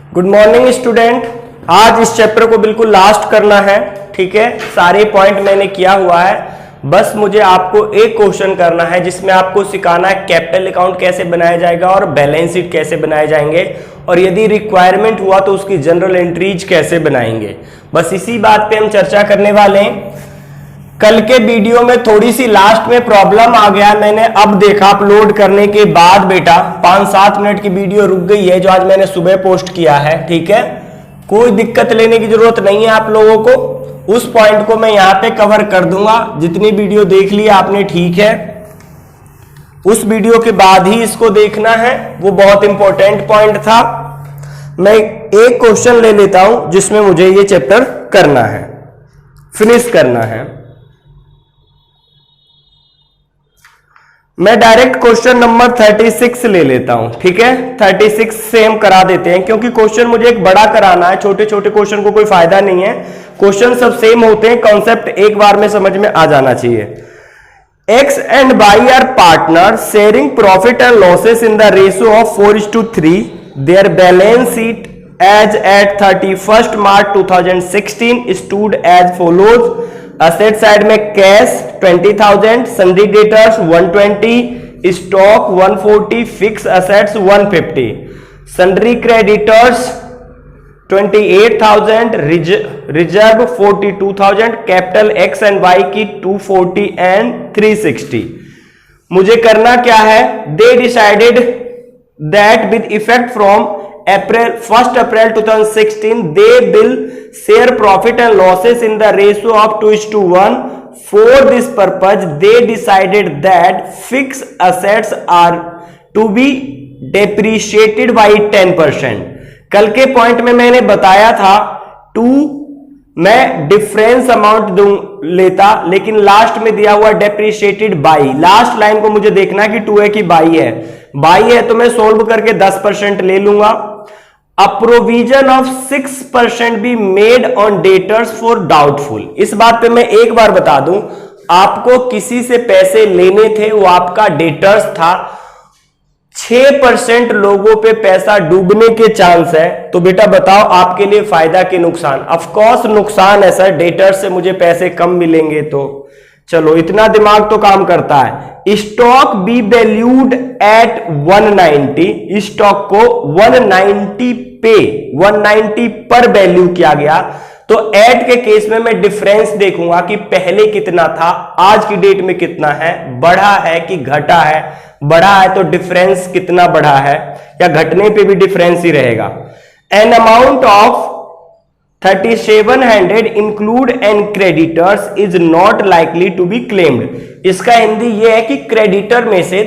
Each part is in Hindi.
Good morning student. आज इस चैप्टर को बिल्कुल लास्ट करना है, ठीक है। सारे पॉइंट मैंने किया हुआ है, बस मुझे आपको एक क्वेश्चन करना है जिसमें आपको सिखाना है कैपिटल अकाउंट कैसे बनाया जाएगा और बैलेंस शीट कैसे बनाए जाएंगे, और यदि रिक्वायरमेंट हुआ तो उसकी जनरल एंट्रीज कैसे बनाएंगे। बस इसी बात पे हम चर्चा करने वाले हैं। कल के वीडियो में थोड़ी सी लास्ट में प्रॉब्लम आ गया, मैंने अब देखा अपलोड करने के बाद बेटा 5-7 मिनट की वीडियो रुक गई है जो आज मैंने सुबह पोस्ट किया है, ठीक है। कोई दिक्कत लेने की जरूरत नहीं है आप लोगों को, उस पॉइंट को मैं यहां पे कवर कर दूंगा। जितनी वीडियो देख ली आपने, ठीक है, उस वीडियो के बाद ही इसको देखना है, वो बहुत इंपॉर्टेंट पॉइंट था। मैं एक क्वेश्चन ले लेता हूं जिसमें मुझे ये चैप्टर करना है, फिनिश करना है। मैं डायरेक्ट क्वेश्चन नंबर 36 ले लेता हूं, ठीक है। 36 से हम करा देते हैं, क्योंकि क्वेश्चन मुझे एक बड़ा कराना है, छोटे छोटे क्वेश्चन को कोई फायदा नहीं है। क्वेश्चन सब सेम होते हैं, कॉन्सेप्ट एक बार में समझ में आ जाना चाहिए। X and Y are partners sharing profit and losses in the ratio of 4:3. Their balance sheet as at 31st March 2016 stood as follows. Asset side में cash 20,000, sundry debtors 120, stock 140, fix assets 150, sundry creditors 28,000, reserve 42,000, capital X and Y की 240 एंड 360। मुझे करना क्या है, they decided that with effect from 1st April 2016 they will share profit and losses in the ratio of 2:1. For this purpose they decided that fixed assets are to be depreciated by 10%. कल के पॉइंट में मैंने बताया था 2 मैं डिफरेंस अमाउंट लेता, लेकिन लास्ट में दिया हुआ डेप्रिशिएटेड बाई। लास्ट लाइन को मुझे देखना कि 2 है कि बाई है। बाई है तो मैं सोल्व करके 10% ले लूंगा। A provision of 6% be made on debtors for doubtful। इस बात पे मैं एक बार बता दूं, आपको किसी से पैसे लेने थे, वो आपका डेटर्स था, 6% लोगों पे पैसा डूबने के चांस है, तो बेटा बताओ आपके लिए फायदा कि नुकसान। ऑफ कोर्स नुकसान है सर, डेटर्स से मुझे पैसे कम मिलेंगे, तो चलो इतना दिमाग तो काम करता है। Stock be valued at 190, stock को 190 पे 190 पर वैल्यू किया गया, तो एट के केस में मैं डिफरेंस देखूंगा कि पहले कितना था, आज की डेट में कितना है, बढ़ा है कि घटा है। बढ़ा है तो डिफरेंस कितना बढ़ा है, या घटने पे भी डिफरेंस ही रहेगा। An amount of 3700 include and creditors is not likely to be claimed. इसका हिंदी यह है कि क्रेडिटर में से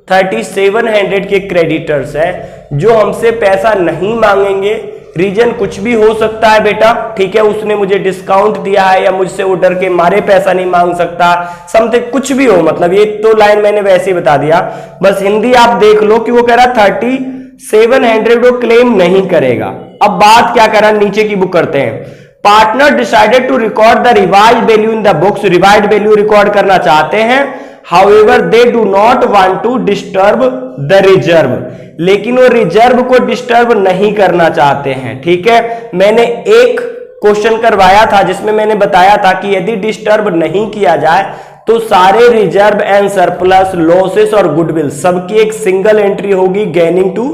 3700 के क्रेडिटर्स है जो हमसे पैसा नहीं मांगेंगे। रीजन कुछ भी हो सकता है बेटा, ठीक है, उसने मुझे डिस्काउंट दिया है या मुझसे वो डर के मारे पैसा नहीं मांग सकता, समथिंग कुछ भी हो, मतलब ये तो लाइन मैंने वैसे ही बता दिया। बस हिंदी आप देख लो कि वो कह रहा 3700 वो क्लेम नहीं करेगा। अब बात क्या करा, नीचे की बुक करते हैं। Partner decided to record the revised value in the books. Revised value record करना चाहते हैं, however they do not want to disturb the reserve, लेकिन वो रिजर्व को डिस्टर्ब नहीं करना चाहते हैं, ठीक है। मैंने एक क्वेश्चन करवाया था जिसमें मैंने बताया था कि यदि डिस्टर्ब नहीं किया जाए तो सारे रिजर्व एंड सरप्लस, लॉसेस और गुडविल सबकी एक सिंगल एंट्री होगी, गेनिंग टू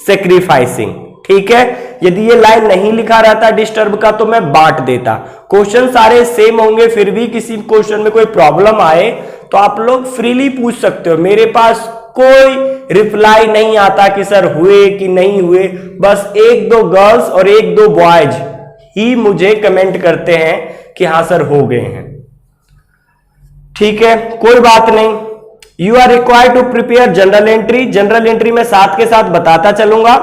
सेक्रीफाइसिंग, ठीक है। यदि ये लाइन नहीं लिखा रहता डिस्टर्ब का तो मैं बांट देता। क्वेश्चन सारे सेम होंगे, फिर भी किसी क्वेश्चन में कोई प्रॉब्लम आए तो आप लोग फ्रीली पूछ सकते हो। मेरे पास कोई रिप्लाई नहीं आता कि सर हुए कि नहीं हुए, बस 1-2 गर्ल्स और 1-2 बॉयज ही मुझे कमेंट करते हैं कि हाँ सर हो गए हैं, ठीक है, कोई बात नहीं। You are required to prepare general entry. General entry में साथ के साथ बताता चलूंगा।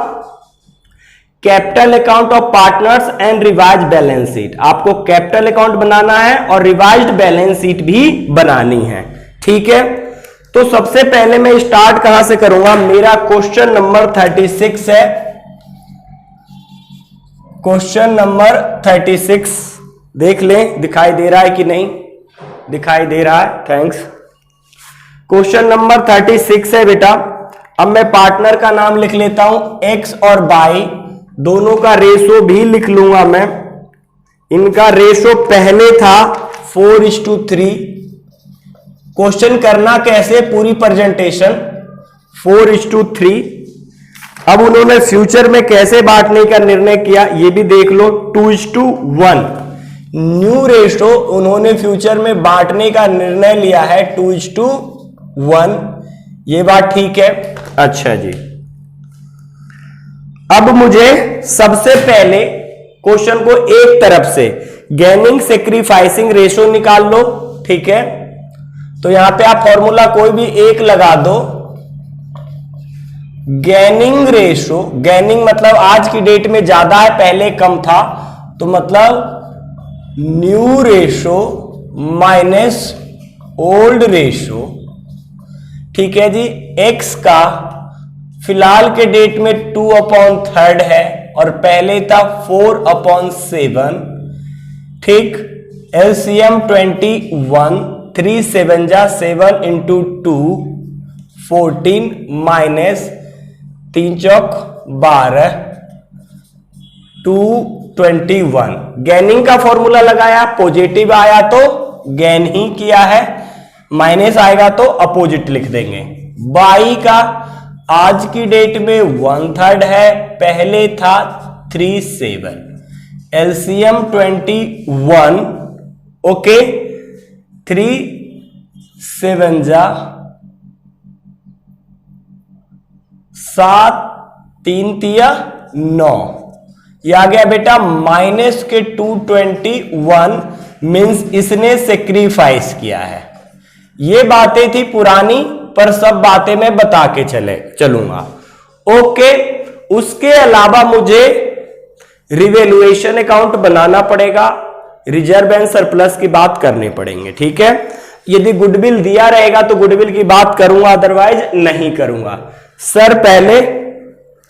Capital account of partners and revise balance sheet. आपको कैपिटल अकाउंट बनाना है और रिवाइज्ड बैलेंस शीट भी बनानी है, ठीक है। तो सबसे पहले मैं स्टार्ट कहां से करूंगा, मेरा क्वेश्चन नंबर 36 है। क्वेश्चन नंबर 36 देख लें, दिखाई दे रहा है कि नहीं, दिखाई दे रहा है, थैंक्स। क्वेश्चन नंबर 36 है बेटा। अब मैं पार्टनर का नाम लिख लेता हूं, एक्स और वाई दोनों का रेशो भी लिख लूंगा मैं। इनका रेशो पहले था 4:3। क्वेश्चन करना कैसे, पूरी प्रेजेंटेशन 4:3। अब उन्होंने फ्यूचर में कैसे बांटने का निर्णय किया ये भी देख लो, 2:1। न्यू रेशो उन्होंने फ्यूचर में बांटने का निर्णय लिया है 2:1। ये बात ठीक है। अच्छा जी, अब मुझे सबसे पहले क्वेश्चन को एक तरफ से गेनिंग सेक्रीफाइसिंग रेशो निकाल लो, ठीक है। तो यहां पे आप फॉर्मूला कोई भी एक लगा दो। गेनिंग रेशो, गेनिंग मतलब आज की डेट में ज्यादा है, पहले कम था, तो मतलब new ratio minus old ratio, ठीक है जी। एक्स का फिलहाल के डेट में 2/3 है और पहले था 4/7, ठीक। एलसीएम 21, 3 7 जा 7 इंटू 2 14 माइनस 3 चौक 12 221। गैनिंग का फॉर्मूला लगाया, पॉजिटिव आया तो गैन ही किया है, माइनस आएगा तो अपोजिट लिख देंगे। बाई का आज की डेट में 1/3 है, पहले था 3 7। LCM 21, okay. 3 7 जा 7, 3 तिया 9, ये आ गया बेटा माइनस के 221। मींस इसने सेक्रीफाइस किया है। ये बातें थी पुरानी, पर सब बातें मैं बता के चलूंगा, ओके। उसके अलावा मुझे रिवैल्यूएशन अकाउंट बनाना पड़ेगा, रिजर्व एंड सरप्लस की बात करनी पड़ेंगे, ठीक है। यदि गुडविल दिया रहेगा तो गुडविल की बात करूंगा, अदरवाइज नहीं करूंगा। सर पहले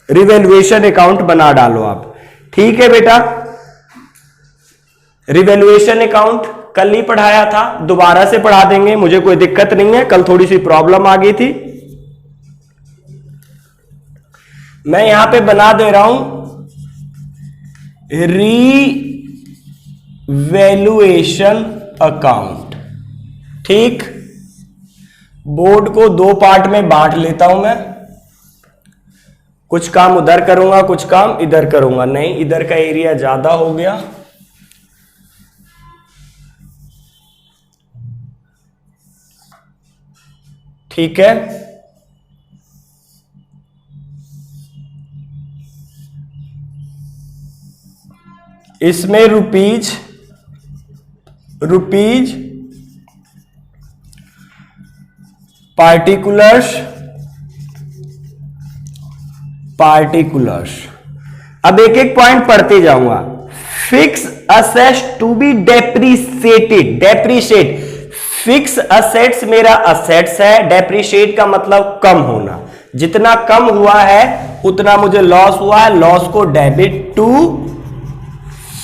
रिवैल्यूएशन अकाउंट बना डालो आप, ठीक है बेटा। रिवैल्यूएशन अकाउंट कल ही पढ़ाया था, दोबारा से पढ़ा देंगे, मुझे कोई दिक्कत नहीं है। कल थोड़ी सी प्रॉब्लम आ गई थी, मैं यहां पे बना दे रहा हूं रिवैल्यूएशन अकाउंट, ठीक। बोर्ड को 2 पार्ट में बांट लेता हूं मैं, कुछ काम उधर करूंगा, कुछ काम इधर करूंगा। नहीं, इधर का एरिया ज्यादा हो गया, ठीक है। इसमें रुपीज पार्टिकुलर्स। अब एक एक पॉइंट पढ़ते जाऊंगा। Fix assets to be depreciate. Fix assets मेरा असेट्स है, डेप्रीशिएट का मतलब कम होना। जितना कम हुआ है उतना मुझे लॉस हुआ है, लॉस को डेबिट टू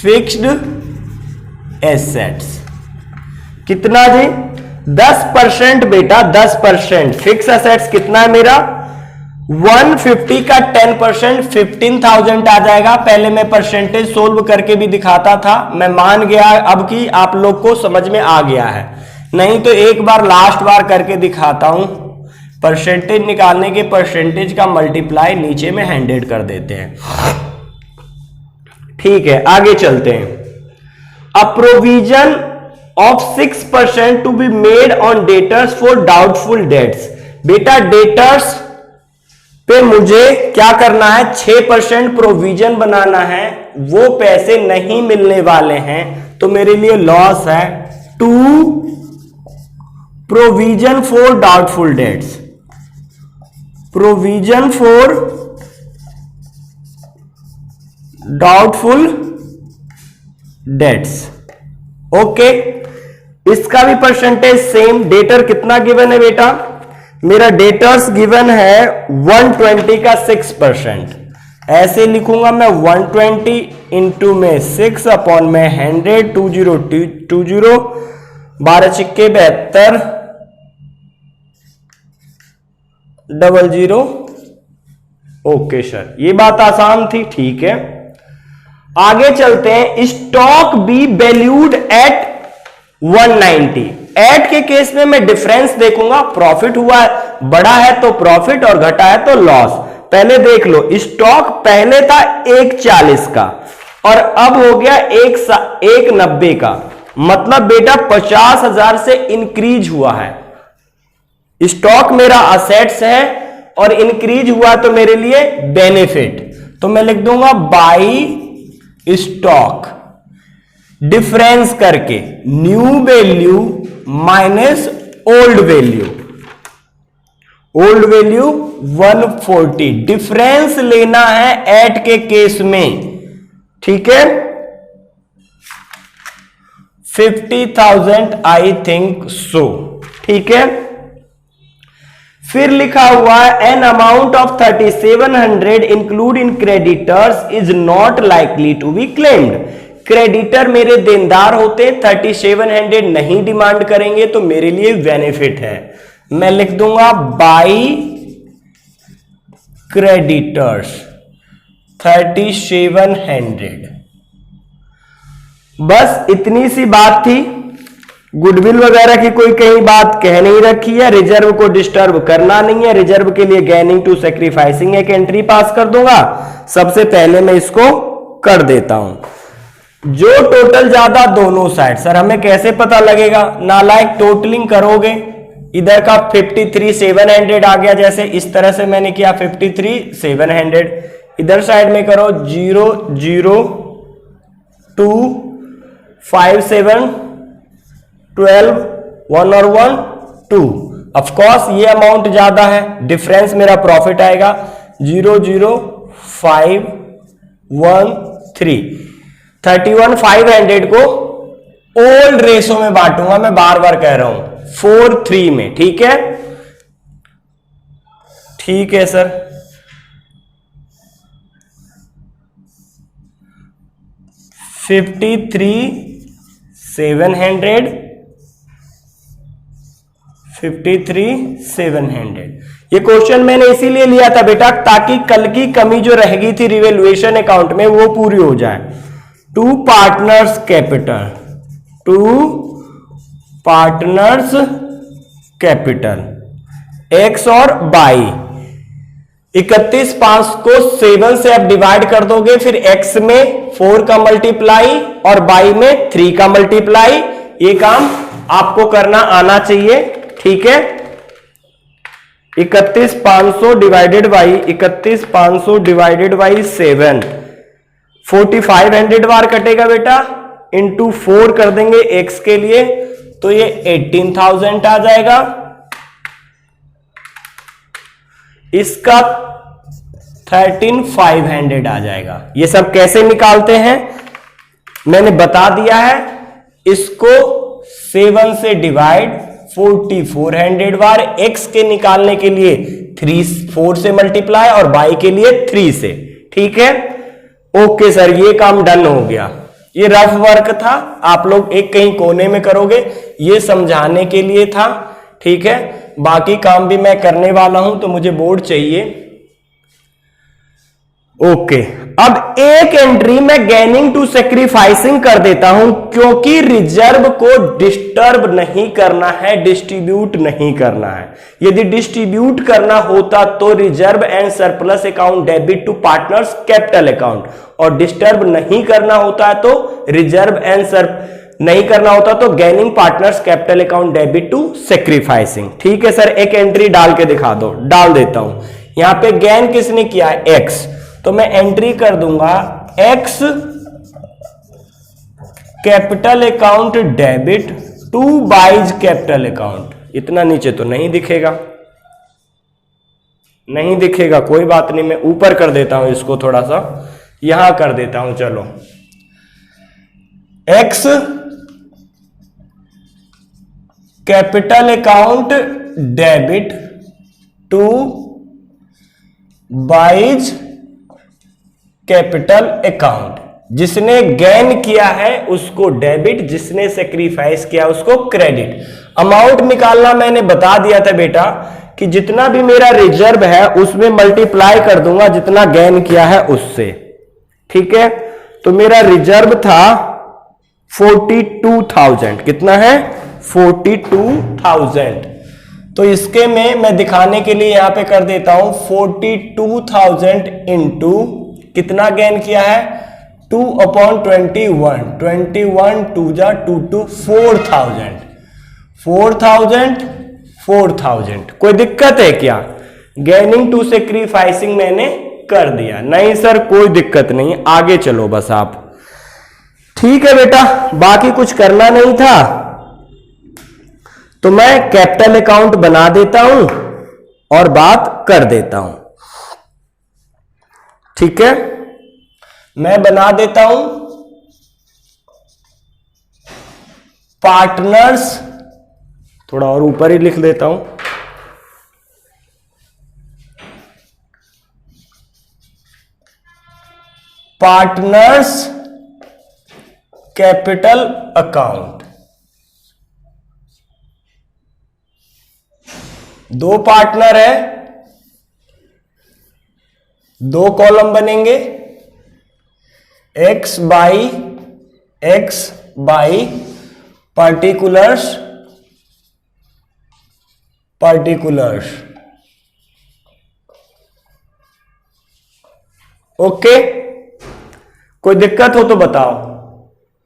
फिक्स्ड एसेट्स। कितना जी? 10% बेटा, 10%। फिक्स एसेट्स कितना है मेरा? 150 का 10% 15,000 आ जाएगा। पहले मैं परसेंटेज सोल्व करके भी दिखाता था, मैं मान गया अब कि आप लोग को समझ में आ गया है। नहीं तो एक बार लास्ट बार करके दिखाता हूं। परसेंटेज निकालने के परसेंटेज का मल्टीप्लाई नीचे में 100 कर देते हैं, ठीक है। आगे चलते हैं। A provision of 6% to be made on debtors for doubtful debts. बेटा डेटर्स पे मुझे क्या करना है? 6% प्रोविजन बनाना है, वो पैसे नहीं मिलने वाले हैं तो मेरे लिए लॉस है। 2 provision for doubtful dates, provision for doubtful dates, okay. इसका भी परसेंटेज सेम। डेटर कितना गिवन है बेटा? मेरा डेटर्स गिवन है 120 का 6%। ऐसे लिखूंगा मैं 120 इंटू में 6 अपॉन में 100, 20 12 छिक्के 72 00। ओके सर, ये बात आसान थी, ठीक है। आगे चलते हैं, stock be valued at 190। At के केस में मैं डिफरेंस देखूंगा, प्रॉफिट हुआ है बड़ा है तो प्रॉफिट और घटा है तो लॉस। पहले देख लो, स्टॉक पहले था 140 का और अब हो गया 190 का, मतलब बेटा 50,000 से इंक्रीज हुआ है। स्टॉक मेरा असेट्स है और इंक्रीज हुआ तो मेरे लिए बेनिफिट, तो मैं लिख दूंगा बाई स्टॉक, डिफरेंस करके new value minus old value, old value 140, difference लेना है एट के केस में, ठीक है। 50,000 आई थिंक सो, ठीक है। फिर लिखा हुआ है an amount of 3700 include in creditors is not likely to be claimed. Creditor मेरे देनदार होते, 3700 नहीं डिमांड करेंगे तो मेरे लिए बेनिफिट है। मैं लिख दूंगा बाई क्रेडिटर्स 3700। बस इतनी सी बात थी, गुडविल वगैरह की कोई कहीं बात कह नहीं रखी है, रिजर्व को डिस्टर्ब करना नहीं है। रिजर्व के लिए गेनिंग टू सेक्रीफाइसिंग एक एंट्री पास कर दूंगा। सबसे पहले मैं इसको कर देता हूं, जो टोटल ज्यादा दोनों साइड। सर हमें कैसे पता लगेगा? नालायक टोटलिंग करोगे, इधर का 53,700 आ गया, जैसे इस तरह से मैंने किया 53,700, इधर साइड में करो 0 0 2 5 7 12 1 और 1 2। ऑफकोर्स ये अमाउंट ज्यादा है, डिफरेंस मेरा प्रॉफिट आएगा 0 0 5 1 3। 31,500 को ओल्ड रेशो में बांटूंगा, मैं बार बार कह रहा हूं 4:3 में, ठीक है। ठीक है सर, 53,700 53,700। ये क्वेश्चन मैंने इसीलिए लिया था बेटा ताकि कल की कमी जो रहेगी थी रिवैल्यूएशन अकाउंट में वो पूरी हो जाए। To partners capital, to partners capital X और बाई, 31,500 को 7 से अब डिवाइड कर दोगे, फिर x में 4 का मल्टीप्लाई और बाई में 3 का मल्टीप्लाई। ये काम आपको करना आना चाहिए, ठीक है। 31,500 डिवाइडेड बाई 31,500 डिवाइडेड बाई 7, 4,500 बार कटेगा बेटा, इंटू 4 कर देंगे x के लिए तो ये 18,000 आ जाएगा। इसका 13,500 आ जाएगा। ये सब कैसे निकालते हैं मैंने बता दिया है। इसको 7 से डिवाइड 4,400 बार, x के निकालने के लिए 4 से मल्टीप्लाई और बाई के लिए 3 से, ठीक है। ओके सर, ये काम डन हो गया। ये रफ वर्क था, आप लोग एक कहीं कोने में करोगे, ये समझाने के लिए था, ठीक है। बाकी काम भी मैं करने वाला हूं तो मुझे बोर्ड चाहिए। ओके, अब एक एंट्री में गेनिंग टू सेक्रीफाइसिंग कर देता हूं क्योंकि रिजर्व को डिस्टर्ब नहीं करना है, डिस्ट्रीब्यूट नहीं करना है। यदि डिस्ट्रीब्यूट करना होता तो reserve and surplus account debit to partners capital account, और डिस्टर्ब नहीं करना होता है तो रिजर्व एंड नहीं करना होता तो gaining partners capital account debit to sacrificing. ठीक है सर, एक एंट्री डाल के दिखा दो। डाल देता हूं। यहां पे गेन किसने किया है? एक्स, तो मैं एंट्री कर दूंगा X capital account debit to Y's capital account. इतना नीचे तो नहीं दिखेगा, नहीं दिखेगा, कोई बात नहीं, मैं ऊपर कर देता हूं इसको, थोड़ा सा यहां कर देता हूं। चलो, X capital account debit to Y's capital account. जिसने गेन किया है उसको डेबिट, जिसने सेक्रीफाइस किया उसको क्रेडिट। अमाउंट निकालना मैंने बता दिया था बेटा कि जितना भी मेरा रिजर्व है उसमें मल्टीप्लाई कर दूंगा जितना गेन किया है उससे। ठीक है, तो मेरा रिजर्व था 42,000। कितना है? 42,000। तो इसके में मैं दिखाने के लिए यहां पे कर देता हूं 42,000 इंटू कितना गेन किया है? 2/21। 21 2 जा 2 2 4,000। 4,000। कोई दिक्कत है क्या? गेनिंग टू सेक्रीफाइसिंग मैंने कर दिया। नहीं सर कोई दिक्कत नहीं, आगे चलो बस आप। ठीक है बेटा, बाकी कुछ करना नहीं था तो मैं कैपिटल अकाउंट बना देता हूं और बात कर देता हूं। ठीक है, मैं बना देता हूं पार्टनर्स, थोड़ा और ऊपर ही लिख देता हूं, पार्टनर्स कैपिटल अकाउंट। दो पार्टनर है, दो कॉलम बनेंगे, x बाई पर्टिकुलर्स। ओके, कोई दिक्कत हो तो बताओ।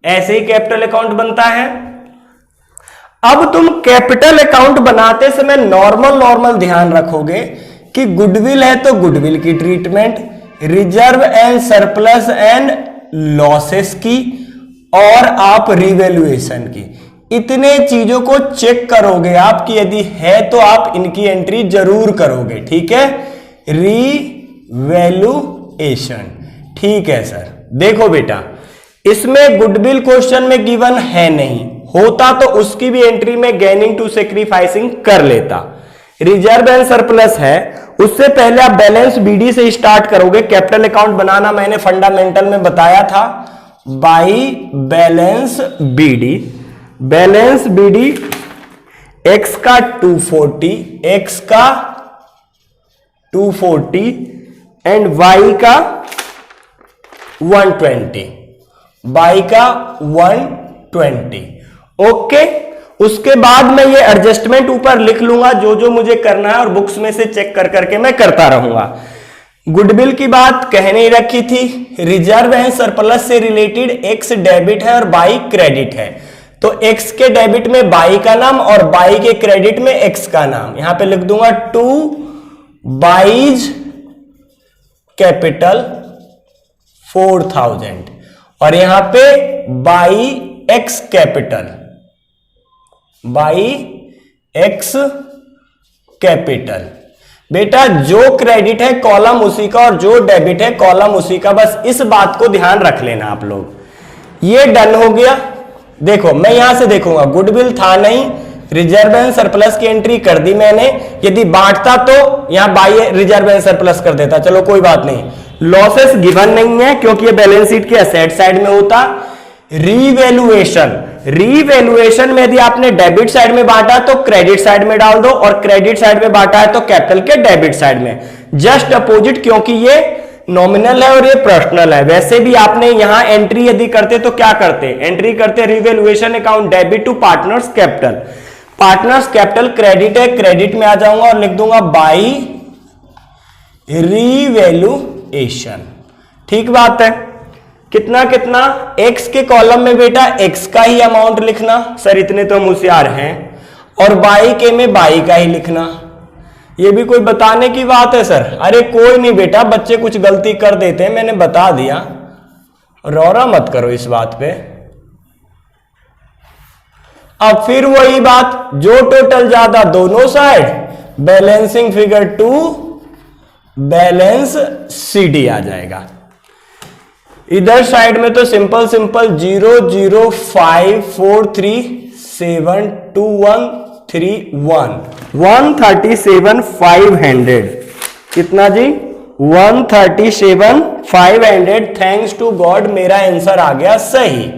ऐसे ही कैपिटल अकाउंट बनता है। अब तुम कैपिटल अकाउंट बनाते समय नॉर्मल ध्यान रखोगे कि गुडविल है तो गुडविल की treatment, reserve and surplus and losses की, और आप रिवैल्यूएशन की। इतने चीजों को चेक करोगे आप कि यदि है तो आप इनकी एंट्री जरूर करोगे। ठीक है, रिवैल्यूएशन। ठीक है सर। देखो बेटा, इसमें गुडविल क्वेश्चन में गिवन है नहीं, होता तो उसकी भी एंट्री में गेनिंग टू सेक्रीफाइसिंग कर लेता। रिजर्व एंड सरप्लस है, उससे पहले आप बैलेंस बीडी से स्टार्ट करोगे। कैपिटल अकाउंट बनाना मैंने फंडामेंटल में बताया था, by balance BD. Balance BD X का 240 एंड वाई का 120, बाई का 120। ओके, उसके बाद मैं ये एडजस्टमेंट ऊपर लिख लूंगा जो जो मुझे करना है, और बुक्स में से चेक कर करके मैं करता रहूंगा। गुडविल की बात कह नहीं रखी थी। रिजर्व एंड सरप्लस से रिलेटेड एक्स डेबिट है और बाई क्रेडिट है, तो एक्स के डेबिट में बाई का नाम और बाई के क्रेडिट में एक्स का नाम। यहां पे लिख दूंगा 2 बाईज कैपिटल 4,000 और यहां पे by x capital, by x capital. बेटा जो क्रेडिट है कॉलम उसी का और जो डेबिट है कॉलम उसी का, बस इस बात को ध्यान रख लेना आप लोग। ये डन हो गया। देखो मैं यहां से देखूंगा, गुडविल था नहीं, रिजर्व एंड सरप्लस की एंट्री कर दी मैंने। यदि बांटता तो यहां बाई रिजर्व एंड सरप्लस कर देता, चलो कोई बात नहीं। लॉसेस गिवन नहीं है क्योंकि ये बैलेंस शीट के एसेट साइड में होता। रिवैल्यूएशन में यदि आपने डेबिट साइड में बांटा तो क्रेडिट साइड में डाल दो, और क्रेडिट साइड में बांटा है तो कैपिटल के डेबिट साइड में, जस्ट अपोजिट, क्योंकि ये नॉमिनल है और ये पर्सनल है। वैसे भी आपने यहां एंट्री यदि करते तो क्या करते? एंट्री करते revaluation account debit to partners capital. Partners capital credit है, क्रेडिट में आ जाऊंगा और लिख दूंगा बाई रिवैल्यूएशन। ठीक बात है। कितना कितना? एक्स के कॉलम में बेटा एक्स का ही अमाउंट लिखना, सर इतने तो हम होशियार हैं, और बाई के में बाई का ही लिखना। ये भी कोई बताने की बात है सर? अरे कोई नहीं बेटा, बच्चे कुछ गलती कर देते हैं, मैंने बता दिया, रौरा मत करो इस बात पे। अब फिर वही बात, जो टोटल ज्यादा दोनों side, balancing figure to balance CD आ जाएगा। इधर साइड में तो सिंपल 00543721311 137,500। कितना जी? 137,500। थैंक्स टू गॉड मेरा आंसर आ गया सही,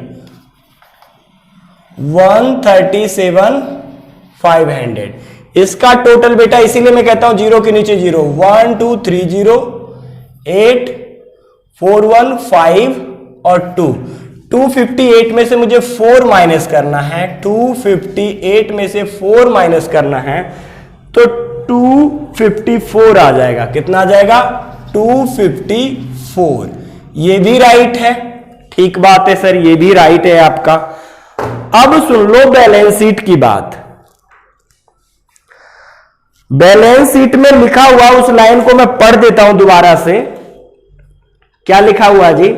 137,500। इसका टोटल बेटा, इसीलिए मैं कहता हूं जीरो के नीचे जीरो, 1 2 3 0 8 4 1 5 और 2। 258 में से मुझे 4 माइनस करना है, 258 में से 4 माइनस करना है तो 254 आ जाएगा। कितना आ जाएगा? 254। ये भी राइट है। ठीक बात है सर, ये भी राइट है आपका। अब सुन लो बैलेंस शीट की बात। बैलेंस शीट में लिखा हुआ उस लाइन को मैं पढ़ देता हूं दोबारा से। क्या लिखा हुआ जी?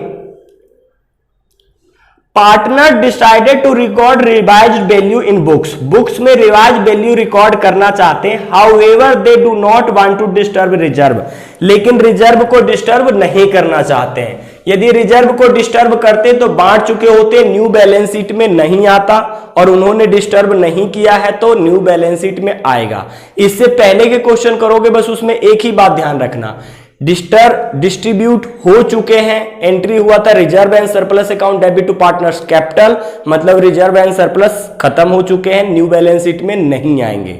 Partner decided to record revised value in books. Books में रिवाइज वैल्यू रिकॉर्ड करना चाहते हैं। However they do not want to disturb reserve, लेकिन रिजर्व को डिस्टर्ब नहीं करना चाहते हैं। यदि रिजर्व को डिस्टर्ब करते तो बांट चुके होते, न्यू बैलेंस शीट में नहीं आता, और उन्होंने डिस्टर्ब नहीं किया है तो न्यू बैलेंस शीट में आएगा। इससे पहले के क्वेश्चन करोगे बस उसमें एक ही बात ध्यान रखना, डिस्ट्रीब्यूट हो चुके हैं। एंट्री हुआ था reserve and surplus account debit to partners capital, मतलब रिजर्व एंड सरप्लस खत्म हो चुके हैं, न्यू बैलेंस शीट में नहीं आएंगे।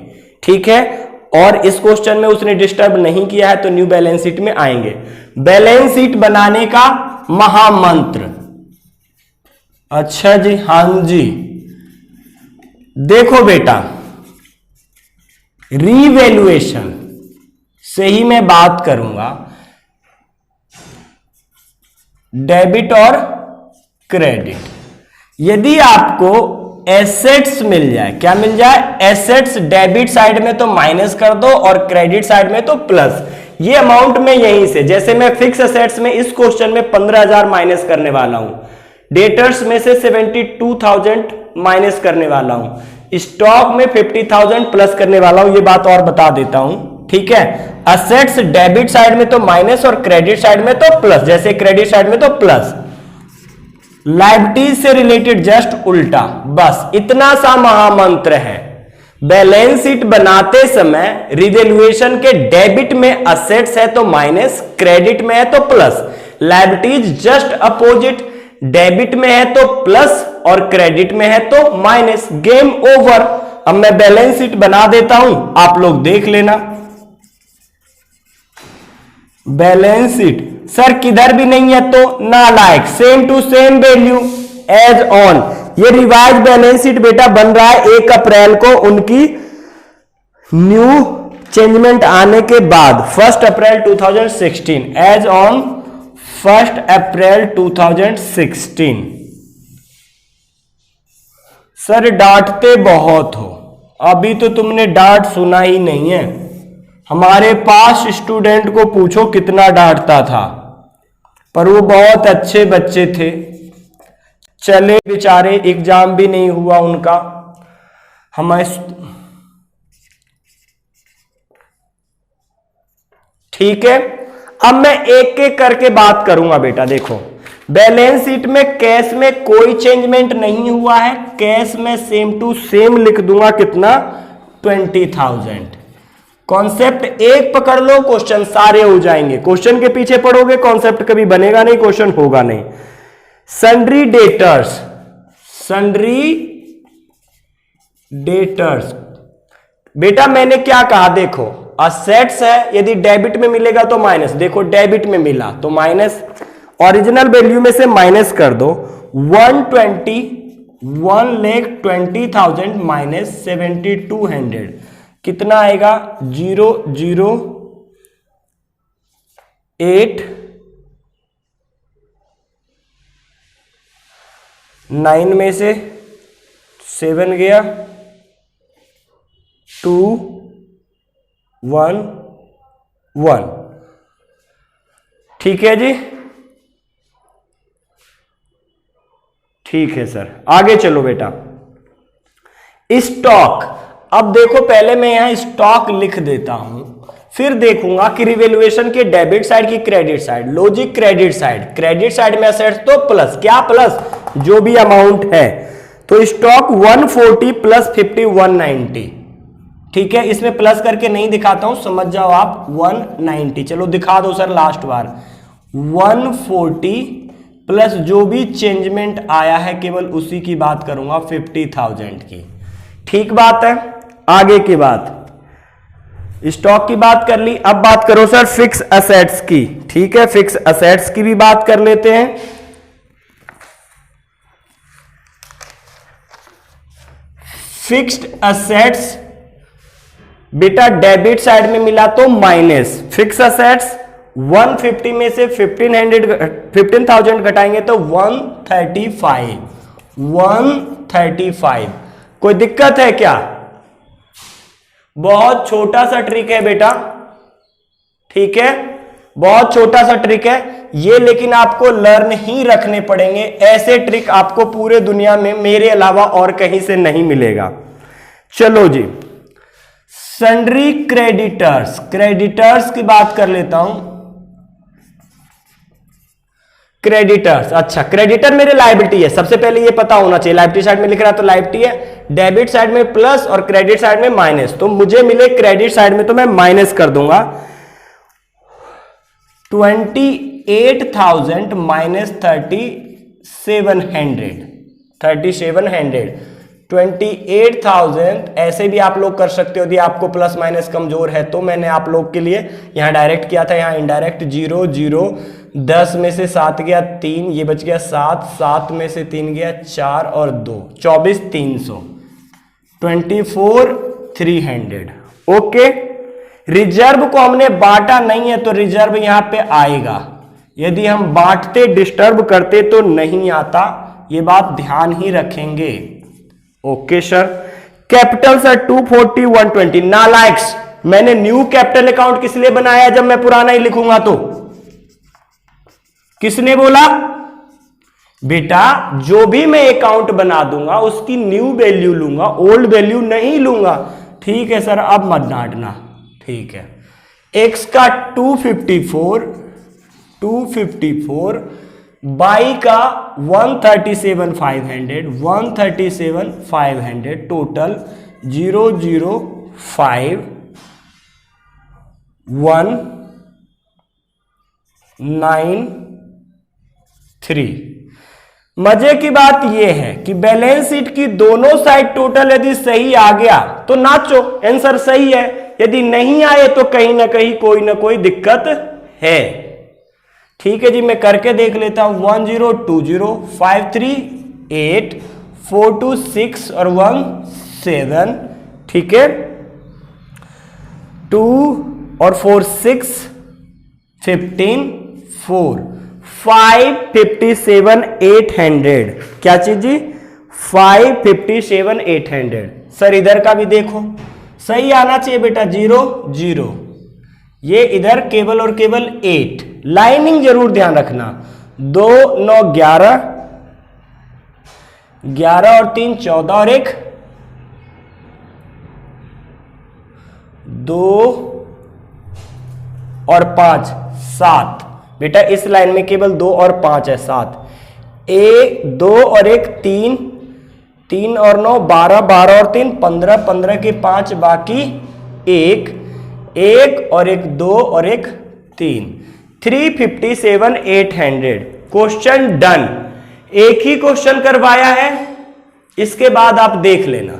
ठीक है, और इस क्वेश्चन में उसने डिस्टर्ब नहीं किया है तो न्यू बैलेंस शीट में आएंगे। बैलेंस शीट बनाने का महामंत्र। अच्छा जी, हां जी, देखो बेटा, रीवैल्यूएशन से ही मैं बात करूंगा। डेबिट और क्रेडिट, यदि आपको एसेट्स मिल जाए, क्या मिल जाए? एसेट्स डेबिट साइड में तो माइनस कर दो और क्रेडिट साइड में तो प्लस। ये अमाउंट में यहीं से, जैसे मैं फिक्स एसेट्स में इस क्वेश्चन में 15,000 माइनस करने वाला हूं, डेटर्स में से 72,000 माइनस करने वाला हूं, स्टॉक में 50,000 प्लस करने वाला हूं। ये बात और बता देता हूं, ठीक है। असेट्स डेबिट साइड में तो माइनस और क्रेडिट साइड में तो प्लस, जैसे क्रेडिट साइड में तो प्लस। लायबिलिटीज से रिलेटेड जस्ट उल्टा, बस इतना सा महामंत्र है। बैलेंस शीट बनाते समय रिवैल्यूएशन के डेबिट में असेट्स है तो माइनस, क्रेडिट में है तो plus. Liabilities just opposite, debit में है तो प्लस और क्रेडिट में है तो माइनस। Game over. अब मैं बैलेंस शीट बना देता हूं, आप लोग देख लेना। बैलेंस शीट सर किधर भी नहीं है तो नालायक, same to same value as on. ये रिवाइज बैलेंस शीट बेटा बन रहा है 1 अप्रैल को, उनकी न्यू चेंजमेंट आने के बाद 1 अप्रैल 2016, एज ऑन 1 अप्रैल 2016। सर डांटते बहुत हो, अभी तो तुमने डांट सुना ही नहीं है। हमारे पास स्टूडेंट को पूछो कितना डांटता था, पर वो बहुत अच्छे बच्चे थे। चले बेचारे, एग्जाम भी नहीं हुआ उनका। हमारे ठीक है, अब मैं एक एक करके बात करूंगा बेटा। देखो, बैलेंस शीट में कैश में कोई चेंजमेंट नहीं हुआ है, कैश में सेम टू सेम लिख दूंगा। कितना? 20,000। कॉन्सेप्ट एक पकड़ लो, क्वेश्चन सारे हो जाएंगे। क्वेश्चन के पीछे पढ़ोगे, कॉन्सेप्ट कभी बनेगा नहीं, क्वेश्चन होगा नहीं। सन्ड्री डेटर्स, सन्ड्री डेटर्स बेटा मैंने क्या कहा? देखो, असेट्स है, यदि डेबिट में मिलेगा तो माइनस। देखो डेबिट में मिला तो माइनस, ओरिजिनल वैल्यू में से माइनस कर दो। 1,20,000 माइनस 7,200 कितना आएगा? 0,0,8,9 में से 7 गया, 2,1,1। ठीक है जी, ठीक है सर। आगे चलो बेटा, स्टॉक। अब देखो, पहले मैं यहां स्टॉक लिख देता हूं, फिर देखूंगा कि रिवैल्यूएशन के डेबिट साइड की credit side. Logic credit side, credit side में असेट्स तो प्लस, क्या प्लस? जो भी अमाउंट है। तो स्टॉक 140 प्लस 50 190। ठीक है, इसमें प्लस करके नहीं दिखाता हूं, समझ जाओ आप। 190, चलो दिखा दो सर लास्ट बार। 140 प्लस जो भी चेंजमेंट आया है केवल उसी की बात करूंगा, 50,000 की। ठीक बात है। आगे की बात, स्टॉक की बात कर ली, अब बात करो सर फिक्स असेट्स की। ठीक है, फिक्स असेट्स की भी बात कर लेते हैं। फिक्स्ड असेट्स बेटा डेबिट साइड में मिला तो माइनस, फिक्स असेट्स 150 में से 15,000 घटाएंगे तो 135। कोई दिक्कत है क्या? बहुत छोटा सा ट्रिक है बेटा, ठीक है, बहुत छोटा सा ट्रिक है ये, लेकिन आपको लर्न ही रखने पड़ेंगे। ऐसे ट्रिक आपको पूरे दुनिया में मेरे अलावा और कहीं से नहीं मिलेगा। चलो जी, सन्ड्री क्रेडिटर्स, क्रेडिटर्स की बात कर लेता हूं। क्रेडिटर्स, अच्छा क्रेडिटर मेरे लायबिलिटी है, सबसे पहले ये पता होना चाहिए। लायबिलिटी साइड में लिख रहा है तो लायबिलिटी है, डेबिट साइड में प्लस और क्रेडिट साइड में माइनस, तो मुझे मिले क्रेडिट साइड में तो मैं माइनस कर दूंगा 28,000 माइनस 3700, 28,000 ऐसे भी आप लोग कर सकते हो यदि आपको प्लस माइनस कमजोर है तो। मैंने आप लोग के लिए यहां डायरेक्ट किया था, यहां इनडायरेक्ट 0 0, 10 में से 7 गया 3, ये बच गया 7, 7 में से 3 गया 4 और 2, 24,300, 24,300। ओके, रिजर्व को हमने बांटा नहीं है तो रिजर्व यहां पे आएगा, यदि हम बांटते डिस्टर्ब करते तो नहीं आता, ये बात ध्यान ही रखेंगे। Okay sir. कैपिटल सर 240 120, नालायक्स, मैंने न्यू कैपिटल अकाउंट किस लिए बनाया जब मैं पुराना ही लिखूंगा तो? किसने बोला? बेटा जो भी मैं अकाउंट बना दूंगा उसकी न्यू वैल्यू लूंगा, ओल्ड वैल्यू नहीं लूंगा। ठीक है सर, अब मत डांटना, ठीक है। एक्स का 254, बाई का 137,500, टोटल 005,193। मजे की बात यह है कि बैलेंस शीट की दोनों साइड टोटल यदि सही आ गया तो नाचो, आंसर सही है, यदि नहीं आए तो कहीं ना कहीं कोई ना कोई दिक्कत है। ठीक है जी, मैं करके देख लेता हूं। 1020538426 और 17, ठीक है, 2 और 4 6 15 4 557,800। क्या चीज जी? 557,800। सर इधर का भी देखो, सही आना चाहिए बेटा, 0 0, ये इधर केवल और केवल 8, लाइनिंग जरूर ध्यान रखना। 2 9 11, 11 और 3 14 और 1 2 और 5 7। बेटा इस लाइन में केवल 2 और 5 है, 7। 2 और 1 3, 3 और 9 12, 12 और 3 15, 15 के 5 बाकी 1 और 1 2 और 1 3, 357,800। Question done. एक ही क्वेश्चन करवाया है, इसके बाद आप देख लेना।